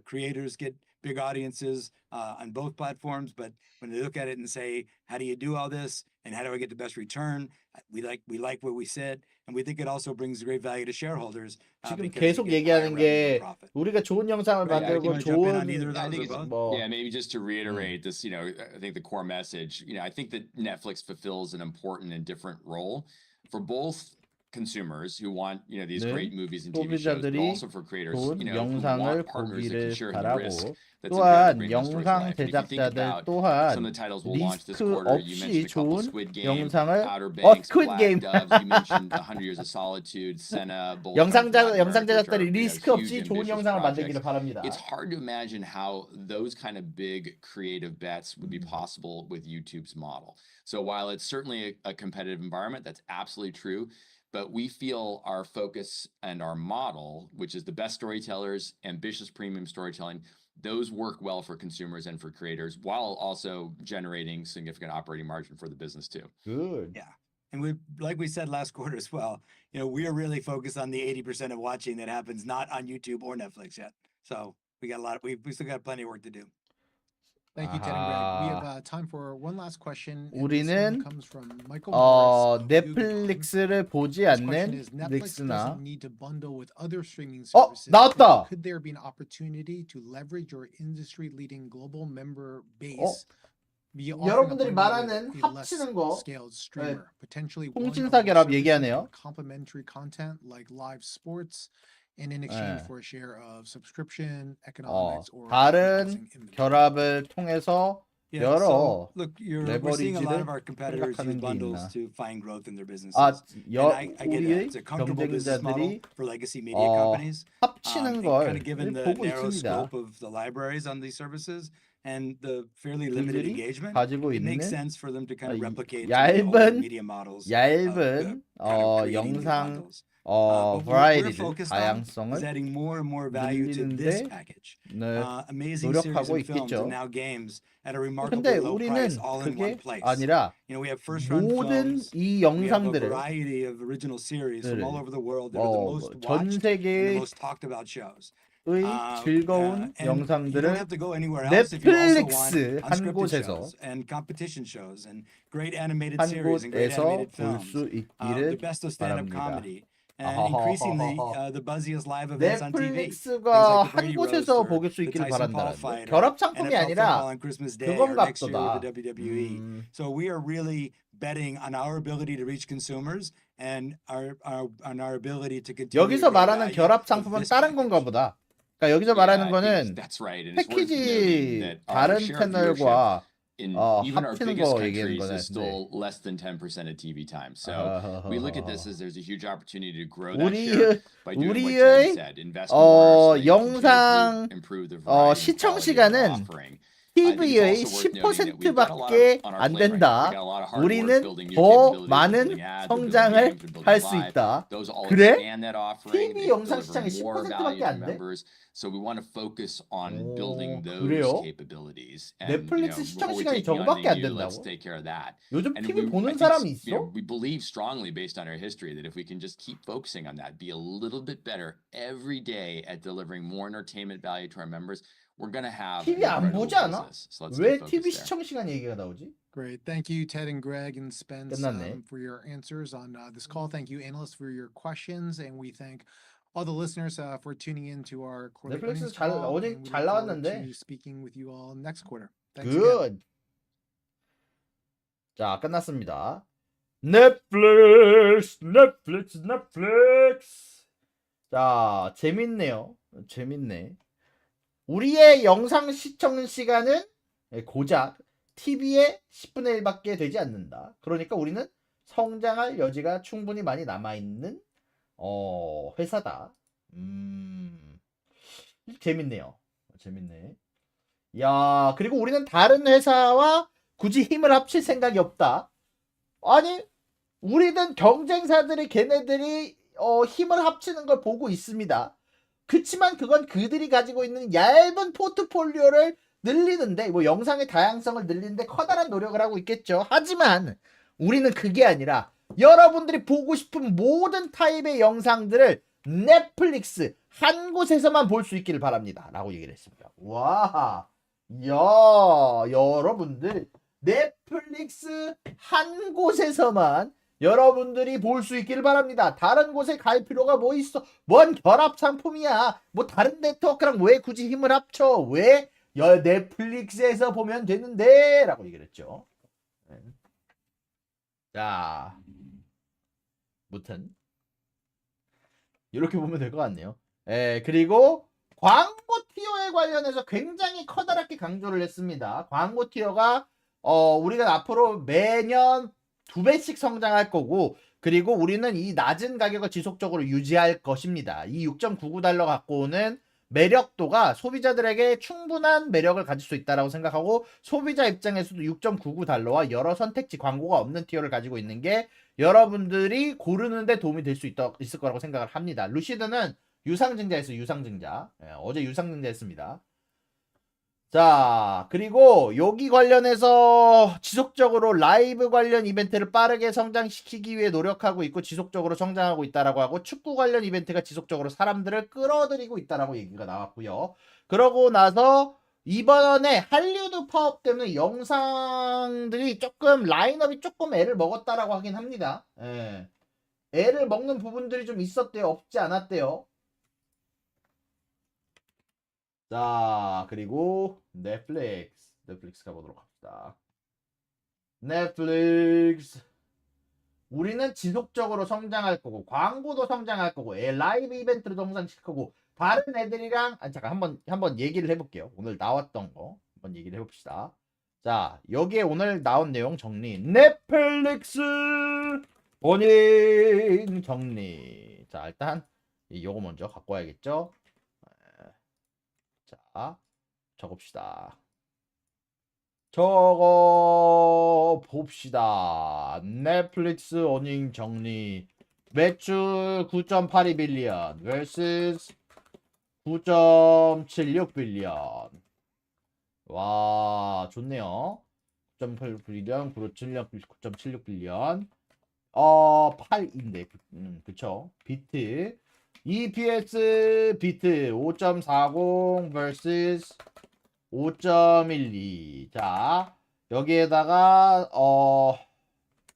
Creators get big audiences on both platforms, but when they look at it and say, how do you do all this and how do I get the best return? We like what we said, and we think it also brings great value to shareholders. 지금 because you 계속 get higher 얘기하는 revenue and 게 profit. 우리가 좋은 영상을 Right, 만들고 you wanna jump in on 좋은 either of I those think or it's, both? yeah, maybe just to reiterate this, you know, I think the core message, you know, I think that Netflix fulfills an important and different role for both consumers who want, you know, these 네, great movies and TV shows, but 소비자들이 also for creators, 좋은 you know, who 영상을 want partners that can 보기를 share in the risk 바라고 that's inherent to 또한 bringing those stories to 영상 life. And if you think 제작자들 about some 또한 of the titles we'll launch this 리스크 quarter, you mentioned 없이 a couple, 좋은 Squid Game, 영상을 Outer Banks, 스퀴드 Black 게임 Doves, you mentioned 100 Years of Solitude, Senna, both 영상 Latin 영상 America, which 제작자들이 are, you know, 리스크 huge, 없이 좋은 ambitious 영상을 projects. 만들기를 바랍니다. It's hard to imagine how those kind of big creative bets would be possible with YouTube's model. So while it's certainly a competitive environment, that's absolutely true. But we feel our focus and our model, which is the best storytellers, ambitious premium storytelling, those work well for consumers and for creators, while also generating significant operating margin for the business too. Good. Yeah. And we, like we said last quarter as well, you know, we are really focused on the 80% of watching that happens not on YouTube or Netflix yet. So we got a lot, we still got plenty of work to do. Thank you, Ted and Greg. We have 아하. time for one last question. and this 우리는 one comes from Michael Morris of Guggenheim. 넷플릭스를 보지 His question 않는 is, Netflix 닉스나 doesn't need to bundle with other streaming 어, services. 나왔다. Could there be an opportunity to leverage your industry-leading global member base via offering a 여러분들이 bundle 말하는 with a less 합치는 거, scaled streamer, potentially one 통신사 of the 결합 services 얘기하네요. with complementary content like live sports, and in exchange for a share of subscription economics or 다른 advertising inventory. 결합을 통해서 Yeah, 여러 so look, we're seeing a lot of 레버리지를 our competitors use 생각하는 게 bundles 있나. to find growth in their businesses. 아, And I get that. 우리의 It's a comfortable business model 경쟁자들이 for legacy media companies. 합치는 And 걸 kind of given the 보고 narrow 있습니다. scope of the libraries on these services and the fairly limited 그들이 engagement, 가지고 it makes 있는 sense for them to kind of replicate 얇은, the old media models. 얇은 creating new 영상 bundles. But we're 버라이티를 focused on is 다양성을 adding more and more value to this 늘리는데 package. 네, Amazing series 노력하고 and films 있겠죠. and now games at a 근데 remarkably low 우리는 price, all in one 그게 place. 아니라 You know, we have first-run 모든 films. 이 We have a 영상들을 variety of original series from all over the world that are the most 전 watched and the 세계의 most talked about shows. 즐거운 And you don't 영상들을 have to go anywhere else if you also want 넷플릭스 한 unscripted 곳에서 shows and competition shows and great animated 한 series and great 곳에서 animated 볼 films. 수 The 있기를 best of stand-up 바랍니다. comedy. And increasingly, the buzziest live events on TV. 넷플릭스가 Things like the 한 Brady 곳에서 Roast or 보길 수 the 있기를 Tyson Paul 바란다는 fight, 결합 or 상품이 NFL 아니라 football on Christmas Day 그건 or next year 값도다. with the WWE. So we are really betting on our ability to reach consumers and on our ability to continue. 여기서 to grow 말하는 value 결합 of 상품은 this 다른 package. 건가 보다. 그러니까 여기서 말하는 거는 That's right. And it's worth noting 패키지 that our 다른 share of viewership 채널과 in even our 합치는 biggest 거 얘기하는 countries 거네. is still less than 10% of TV time. So we look at this as there's a huge opportunity to grow that 우리의 share by doing what Ted said, invest more in our slate, 영상 continue to improve the variety and 시청 quality of our 시간은 offering. TV의 10%밖에 안 된다. 우리는 더 많은 성장을 할 수 있다. 그래? TV 영상 시장이 10%밖에 안 돼? So we want to focus on building those 그래요? capabilities. And 넷플릭스 시청 시간이 저거밖에 안 let's 된다고? take care of that. 요즘 And TV I 보는 think, 사람이 you know, 있어? we believe strongly based on our history that if we can just keep focusing on that, be a little bit better every day at delivering more entertainment value to our members, we're going to have TV an 안 incredible 보지 않아? business. So let's 왜 stay TV focused there. 시청 시간 얘기가 나오지? Great. Thank you, Ted and Greg and Spence, 끝났네. for your answers on this call. Thank you, analysts, for your questions. And we thank all the listeners for tuning in to our quarterly 넷플릭스 earnings call. 어제 And we 잘 look forward 나왔는데. to speaking with you all next quarter. Thanks again. 굿. 자, 끝났습니다. 넷플릭스. 자, 재밌네요. 재밌네. 우리의 영상 시청 시간은 고작 TV의 10분의 1밖에 되지 않는다. 그러니까 우리는 성장할 여지가 충분히 많이 남아있는 회사다. 재밌네요. 재밌네. 야, 그리고 우리는 다른 회사와 굳이 힘을 합칠 생각이 없다. 아니, 우리는 경쟁사들이 걔네들이 힘을 합치는 걸 보고 있습니다. 그치만 그건 그들이 가지고 있는 얇은 포트폴리오를 늘리는데, 뭐 영상의 다양성을 늘리는데 커다란 노력을 하고 있겠죠. 하지만 우리는 그게 아니라 여러분들이 보고 싶은 모든 타입의 영상들을 넷플릭스 한 곳에서만 볼 수 있기를 바랍니다. 라고 얘기를 했습니다. 와, 야, 여러분들 넷플릭스 한 곳에서만 여러분들이 볼 수 있기를 바랍니다. 다른 곳에 갈 필요가 뭐 있어? 뭔 결합 상품이야? 뭐 다른 네트워크랑 왜 굳이 힘을 합쳐? 왜 넷플릭스에서 보면 되는데? 라고 얘기를 했죠. 자, 무튼 이렇게 보면 될 것 같네요. 그리고 광고 티어에 관련해서 굉장히 커다랗게 강조를 했습니다. 광고 티어가 우리가 앞으로 매년 2배씩 성장할 거고, 그리고 우리는 이 낮은 가격을 지속적으로 유지할 것입니다. 이 6.99달러 갖고 오는 매력도가 소비자들에게 충분한 매력을 가질 수 있다고 생각하고, 소비자 입장에서도 6.99달러와 여러 선택지 광고가 없는 티어를 가지고 있는 게 여러분들이 고르는데 도움이 될 수 있을 거라고 생각을 합니다. 루시드는 유상증자했어요. 유상증자. 어제 유상증자 했습니다. 자, 그리고 여기 관련해서 지속적으로 라이브 관련 이벤트를 빠르게 성장시키기 위해 노력하고 있고 지속적으로 성장하고 있다라고 하고, 축구 관련 이벤트가 지속적으로 사람들을 끌어들이고 있다라고 얘기가 나왔고요. 그러고 나서 이번에 할리우드 파업 때문에 영상들이 조금 라인업이 조금 애를 먹었다라고 하긴 합니다. 애를 먹는 부분들이 좀 있었대요. 없지 않았대요. 자, 그리고 넷플릭스 가보도록 합시다. 넷플릭스, 우리는 지속적으로 성장할 거고 광고도 성장할 거고 라이브 이벤트도 성장시킬 거고, 다른 애들이랑 잠깐 한번 얘기를 해볼게요. 오늘 나왔던 거 한번 얘기를 해봅시다. 자, 여기에 오늘 나온 내용 정리. 넷플릭스 본인 정리. 자, 일단 요거 먼저 갖고 와야겠죠. 자, 적읍시다. 적어 봅시다. 넷플릭스 어닝 정리. 매출 9.82 빌리언 vs 9.76 빌리언. 와, 좋네요. 9.8 빌리언, 9.76 빌리언. 8인데, 그쵸. 비트. EPS 비트 5.40 vs 5.12. 자, 여기에다가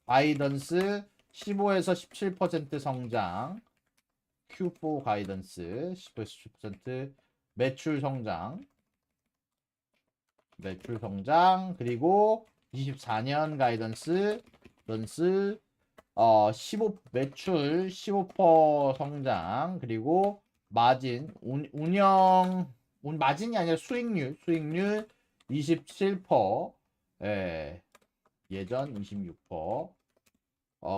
가이던스 15에서 17% 성장, Q4 가이던스 10에서 17% 매출 성장, 그리고 24년 가이던스 15 매출 15% 성장, 그리고 마진 마진이 아니라 수익률 27%, 예전 26%,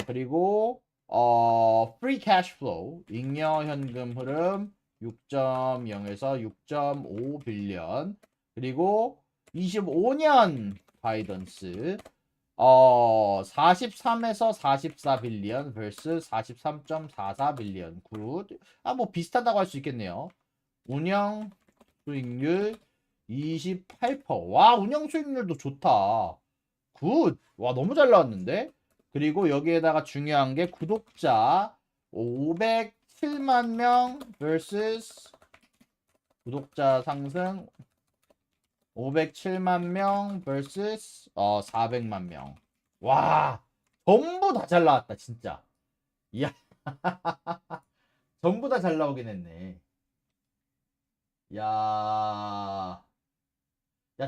그리고 free cash flow 잉여 현금 흐름 6.0에서 6.5 빌리언, 그리고 25년 가이던스 43에서 44 빌리언 vs 43.44 빌리언. 굿. 뭐 비슷하다고 할 수 있겠네요. 운영 수익률 28%. 와, 운영 수익률도 좋다. 굿. 와, 너무 잘 나왔는데. 그리고 여기에다가 중요한 게 구독자 507만 명 vs 구독자 상승 507만 명 vs 400만 명. 와, 전부 다 잘 나왔다 진짜. 이야. 전부 다 잘 나오긴 했네. 야,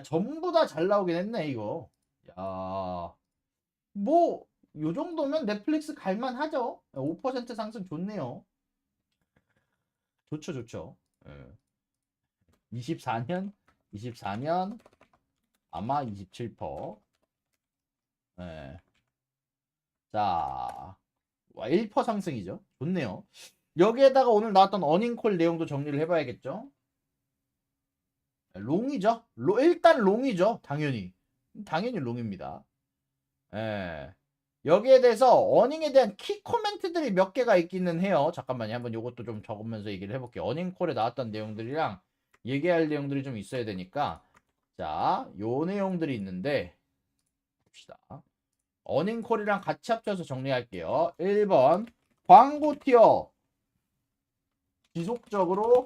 전부 다 잘 나오긴 했네 이거. 야, 뭐 요 정도면 넷플릭스 갈만하죠. 5% 상승 좋네요. 좋죠. 24년 아마 27%. 자, 1% 상승이죠. 좋네요. 여기에다가 오늘 나왔던 어닝콜 내용도 정리를 해봐야겠죠. 롱이죠. 일단 롱이죠. 당연히 롱입니다. 여기에 대해서 어닝에 대한 키 코멘트들이 몇 개가 있기는 해요. 잠깐만요. 한번 이것도 좀 적으면서 얘기를 해볼게요. 어닝콜에 나왔던 내용들이랑 얘기할 내용들이 좀 있어야 되니까. 자, 요 내용들이 있는데 봅시다. 어닝콜이랑 같이 합쳐서 정리할게요. 1번 광고 티어 지속적으로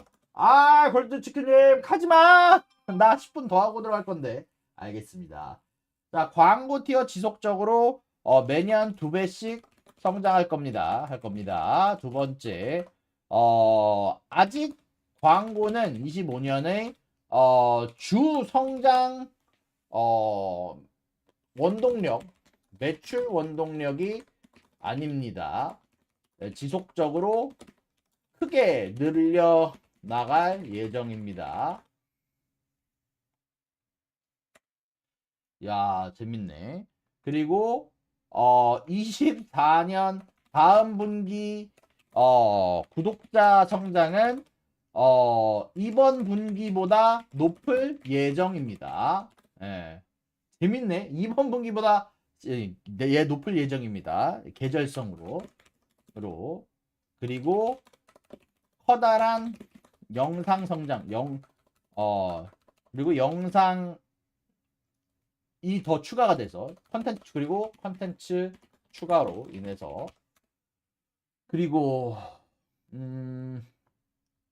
골드치킨님 가지마! 나 10분 더 하고 들어갈 건데. 알겠습니다. 자, 광고 티어 지속적으로 매년 2배씩 성장할 겁니다. 두 번째, 아직 광고는 25년의 주 성장 원동력, 매출 원동력이 아닙니다. 네, 지속적으로 크게 늘려 나갈 예정입니다. 야, 재밌네. 그리고 24년 다음 분기 구독자 성장은 이번 분기보다 높을 예정입니다. 예. 재밌네. 이번 분기보다 높을 예정입니다. 계절성으로. 그리고 커다란 영상 성장, 그리고 영상이 더 추가가 돼서 컨텐츠 추가로 인해서 그리고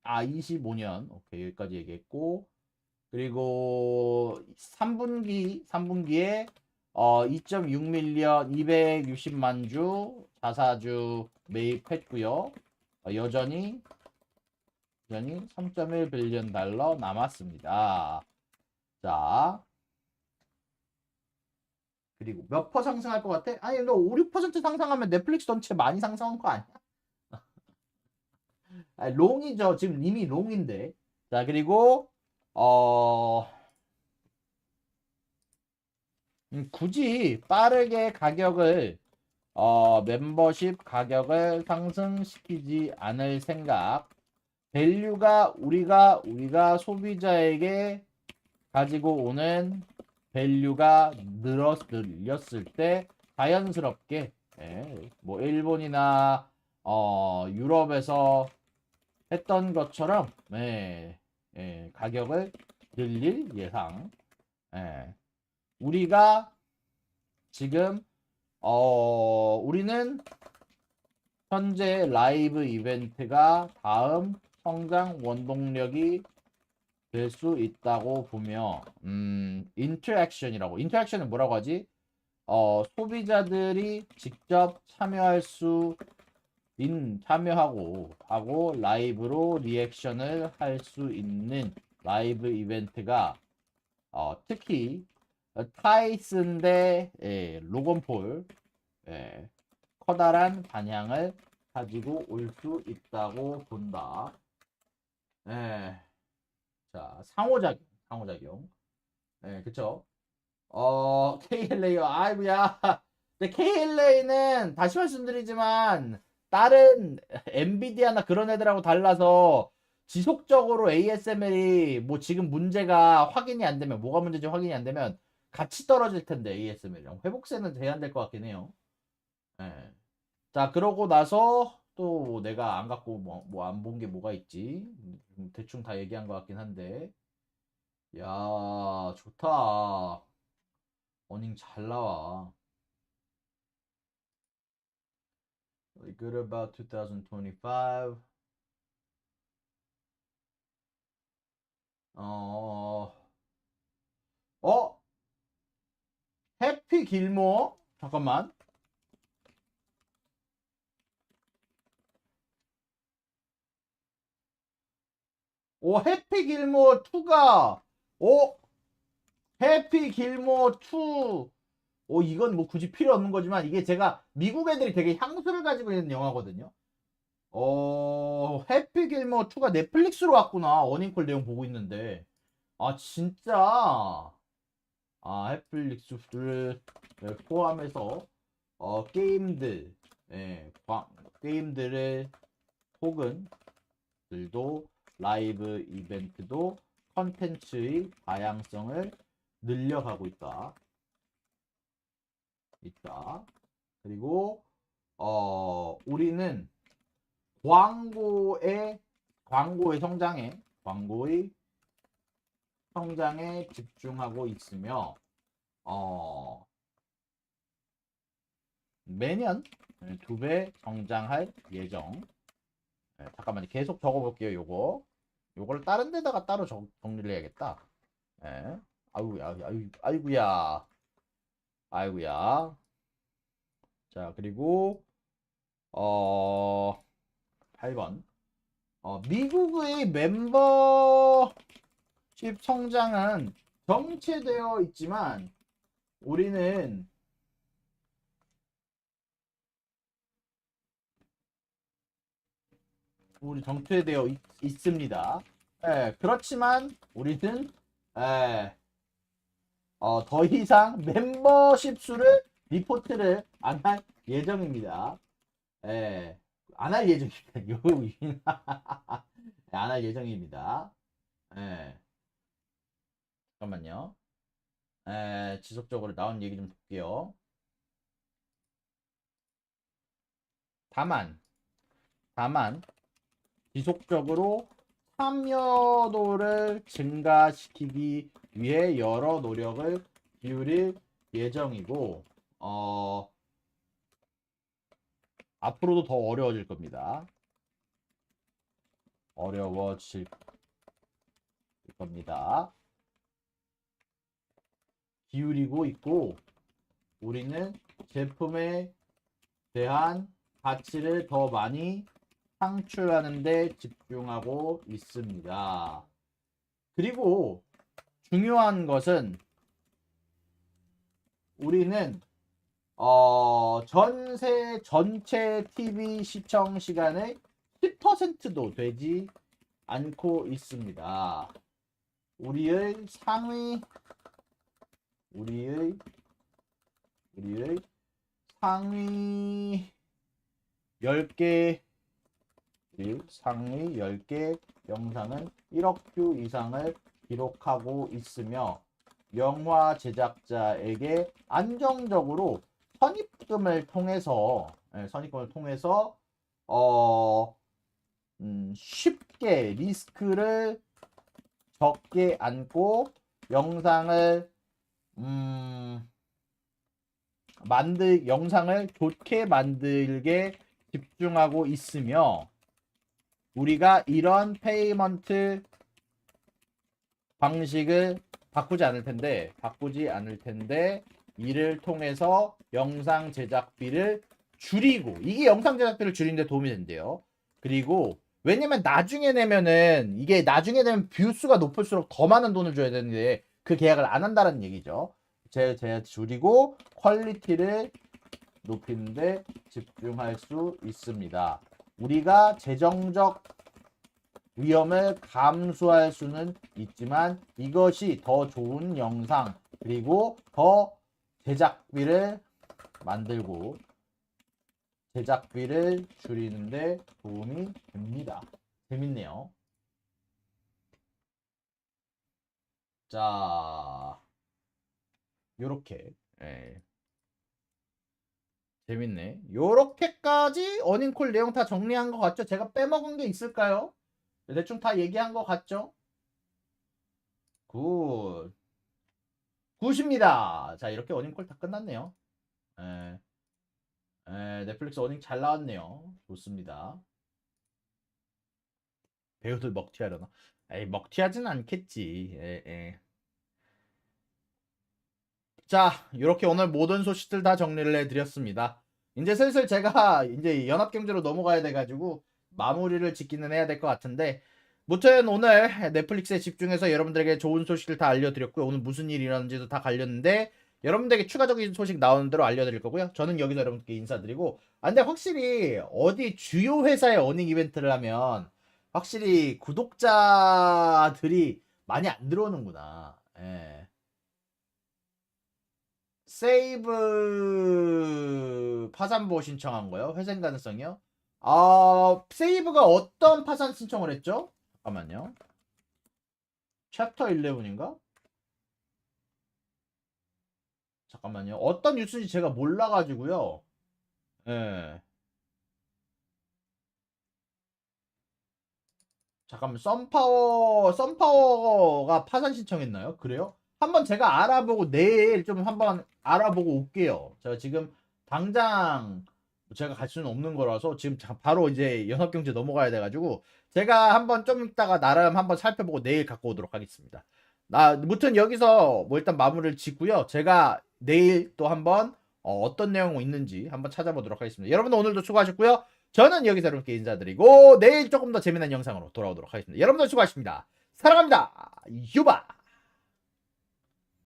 25년 오케이 여기까지 얘기했고 그리고 3분기에 2.6밀리언 260만 주 자사주 매입했고요. 여전히 3.1 빌리언 달러 남았습니다. 자, 그리고 몇 퍼 상승할 것 같아? 아니, 너 5, 6% 상승하면 넷플릭스 전체 많이 상승한 거 아니야? 아니, 롱이죠. 지금 이미 롱인데. 자, 그리고 굳이 빠르게 가격을 멤버십 가격을 상승시키지 않을 생각. 밸류가 우리가 소비자에게 가지고 오는 밸류가 늘렸을 때 자연스럽게 뭐 일본이나 유럽에서 했던 것처럼 가격을 늘릴 예상. 우리가 지금 우리는 현재 라이브 이벤트가 다음 성장 원동력이 될 수 있다고 보며 인터랙션은 뭐라고 하지? 소비자들이 직접 참여하고 라이브로 리액션을 할 수 있는 라이브 이벤트가 특히 타이슨 대 로건 폴 커다란 반향을 가지고 올 수 있다고 본다. 자, 상호작용. 그쵸? KLA요. 아이고야. KLA는 다시 말씀드리지만 다른 엔비디아나 그런 애들하고 달라서 지속적으로 ASML이 뭐 지금 문제가 확인이 안 되면 뭐가 문제인지 확인이 안 되면 같이 떨어질 텐데 ASML이랑 회복세는 제한될 것 같긴 해요. 자, 그러고 나서 또 내가 안 갖고 뭐 안 본 게 뭐가 있지? 대충 다 얘기한 것 같긴 한데. 야, 좋다. 어닝 잘 나와. Good about 2025. 해피 길모? 잠깐만. 해피 길모 2가 해피 길모 2. 이건 뭐 굳이 필요 없는 거지만 이게 제가 미국 애들이 되게 향수를 가지고 있는 영화거든요. 해피 길모 2가 넷플릭스로 왔구나. 어닝콜 내용 보고 있는데. 진짜. 넷플릭스를 포함해서 게임들을 혹은 들도 라이브 이벤트도 컨텐츠의 다양성을 늘려가고 있다. 그리고 우리는 광고의 성장에 집중하고 있으며 매년 2배 성장할 예정. 잠깐만요. 계속 적어볼게요. 요걸 다른 데다가 따로 정리를 해야겠다. 아이고야. 자, 그리고 8번. 미국의 멤버십 성장은 정체되어 있지만 우리는 정체되어 있습니다. 그렇지만 우리는 더 이상 멤버십 수를 리포트를 안 할 예정입니다. 안 할 예정입니다. 안 할 예정입니다. 잠깐만요. 지속적으로 나온 얘기 좀 볼게요. 다만 지속적으로 참여도를 증가시키기 위해 여러 노력을 기울일 예정이고 앞으로도 더 어려워질 겁니다. 어려워질 겁니다. 기울이고 있고 우리는 제품에 대한 가치를 더 많이 창출하는 데 집중하고 있습니다. 그리고 중요한 것은 우리는 전체 TV 시청 시간의 10%도 되지 않고 있습니다. 우리의 상위 10개 상위 10개 영상은 1억 뷰 이상을 기록하고 있으며 영화 제작자에게 안정적으로 선입금을 통해서 쉽게 리스크를 적게 안고 영상을 좋게 만들게 집중하고 있으며 우리가 이런 페이먼트 방식을 바꾸지 않을 텐데 이를 통해서 영상 제작비를 줄이고 이게 영상 제작비를 줄이는 데 도움이 된대요. 그리고 왜냐면 나중에 내면 뷰수가 높을수록 더 많은 돈을 줘야 되는데 그 계약을 안 한다는 얘기죠. 제가 줄이고 퀄리티를 높이는데 집중할 수 있습니다. 우리가 재정적 위험을 감수할 수는 있지만 이것이 더 좋은 영상 그리고 더 제작비를 만들고 제작비를 줄이는데 도움이 됩니다. 재밌네요. 자, 요렇게 재밌네. 요렇게까지 어닝콜 내용 다 정리한 것 같죠? 제가 빼먹은 게 있을까요? 대충 다 얘기한 것 같죠? 굿입니다. 자, 이렇게 어닝콜 다 끝났네요. 넷플릭스 어닝 잘 나왔네요. 좋습니다. 배우들 먹튀하려나? 에이, 먹튀하진 않겠지. 자, 이렇게 오늘 모든 소식들 다 정리를 해드렸습니다. 이제 슬슬 제가 이제 연합경제로 넘어가야 돼가지고 마무리를 짓기는 해야 될 것 같은데 무튼 오늘 넷플릭스에 집중해서 여러분들에게 좋은 소식을 다 알려드렸고요. 오늘 무슨 일이 일어났는지도 다 알렸는데 여러분들에게 추가적인 소식 나오는 대로 알려드릴 거고요. 저는 여기서 여러분께 인사드리고 근데 확실히 어디 주요 회사의 어닝 이벤트를 하면 확실히 구독자들이 많이 안 들어오는구나. 세이브 파산보호 신청한 거요? 회생 가능성이요? 세이브가 어떤 파산 신청을 했죠? 잠깐만요. 챕터 11인가? 잠깐만요. 어떤 뉴스인지 제가 몰라가지고요. 잠깐만, 썬파워가 파산 신청했나요? 그래요? 한번 제가 알아보고 내일 좀 한번 알아보고 올게요. 제가 지금 당장 제가 갈 수는 없는 거라서 지금 바로 이제 연합경제 넘어가야 돼가지고 제가 한번 좀 이따가 나름 한번 살펴보고 내일 갖고 오도록 하겠습니다. 무튼 여기서 뭐 일단 마무리를 짓고요. 제가 내일 또 한번 어떤 내용이 있는지 한번 찾아보도록 하겠습니다. 여러분들 오늘도 수고하셨고요. 저는 여기서 여러분께 인사드리고 내일 조금 더 재미난 영상으로 돌아오도록 하겠습니다. 여러분들 수고하셨습니다. 사랑합니다. 유바.